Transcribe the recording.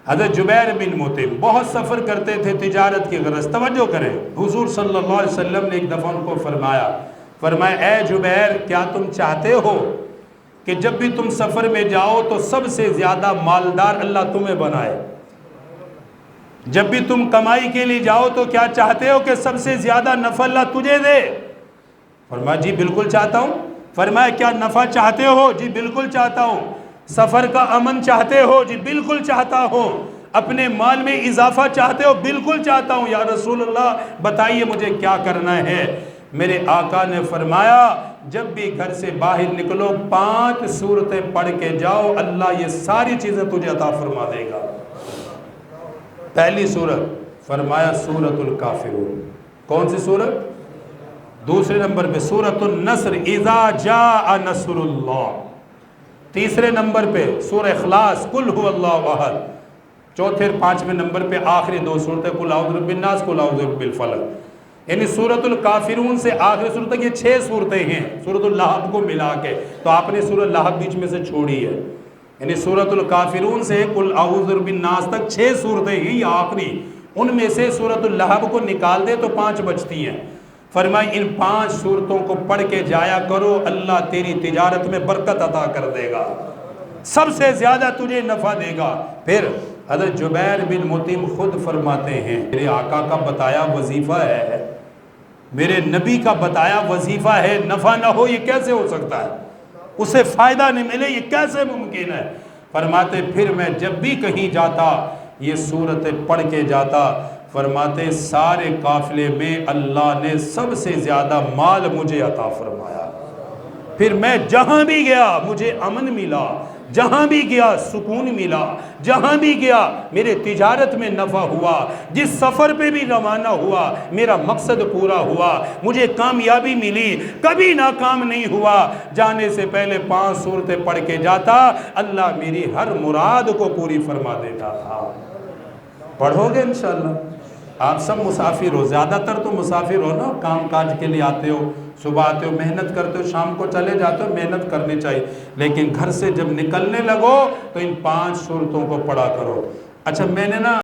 حضرت جبیر بن مطعم بہت سفر کرتے تھے تجارت کی غرض. توجہ کریں, حضور صلی اللہ علیہ وسلم نے ایک دفعہ ان کو فرمایا اے جبیر, کیا تم چاہتے ہو کہ جب بھی تم سفر میں جاؤ تو سب سے زیادہ مالدار اللہ تمہیں بنائے؟ جب بھی تم کمائی کے لیے جاؤ تو کیا چاہتے ہو کہ سب سے زیادہ نفع اللہ تجھے دے؟ فرمایا جی بالکل چاہتا ہوں. فرمایا کیا نفع چاہتے ہو؟ جی بالکل چاہتا ہوں. سفر کا امن چاہتے ہو؟ جی بالکل چاہتا ہوں. اپنے مال میں اضافہ چاہتے ہو؟ بالکل چاہتا ہوں. یا رسول اللہ بتائیے مجھے کیا کرنا ہے؟ میرے آقا نے فرمایا جب بھی گھر سے باہر نکلو 5 سورتیں پڑھ کے جاؤ, اللہ یہ ساری چیزیں تجھے عطا فرما دے گا. پہلی سورت فرمایا سورۃ الکافرون. کون سی سورت؟ دوسرے نمبر پہ سورۃ النصر اذا جاء نصر اللہ. تیسرے نمبر پہ سورہ اخلاص قل هو اللہ احد. چوتھے اور 5ویں نمبر پہ آخری 2 سورتیں قل اعوذ برب الناس قل اعوذ برب الفلق. یعنی سورۃ الکافرون سے آخری سورت تک یہ 6 صورتیں ہیں سورۃ اللہب کو ملا کے. تو آپ نے سورۃ اللہب بیچ میں سے چھوڑی ہے. یعنی سورۃ الکافرون سے قل اعوذ برب الناس تک 6 صورتیں ہیں یہ آخری. ان میں سے سورۃ اللہب کو نکال دے تو 5 بچتی ہیں. فرمائی ان 5 صورتوں کو پڑھ کے جایا کرو, اللہ تیری تجارت میں برکت عطا کر دے گا, سب سے زیادہ تجھے نفع دے گا. پھر حضرت جبیر بن مطعم خود فرماتے ہیں میرے آقا کا بتایا وظیفہ ہے, میرے نبی کا بتایا وظیفہ ہے, نفع نہ ہو یہ کیسے ہو سکتا ہے؟ اسے فائدہ نہیں ملے یہ کیسے ممکن ہے؟ فرماتے پھر میں جب بھی کہیں جاتا یہ صورتیں پڑھ کے جاتا. فرماتے سارے قافلے میں اللہ نے سب سے زیادہ مال مجھے عطا فرمایا. پھر میں جہاں بھی گیا مجھے امن ملا, جہاں بھی گیا سکون ملا, جہاں بھی گیا میرے تجارت میں نفع ہوا, جس سفر پہ بھی روانہ ہوا میرا مقصد پورا ہوا, مجھے کامیابی ملی, کبھی ناکام نہیں ہوا. جانے سے پہلے 5 صورتیں پڑھ کے جاتا, اللہ میری ہر مراد کو پوری فرما دیتا تھا. پڑھو گے انشاءاللہ. آپ سب مسافر ہو, زیادہ تر تو مسافر ہو نا, کام کاج کے لیے آتے ہو, صبح آتے ہو محنت کرتے ہو, شام کو چلے جاتے ہو, محنت کرنی چاہیے. لیکن گھر سے جب نکلنے لگو تو ان 5 صورتوں کو پڑھا کرو. اچھا میں نے نا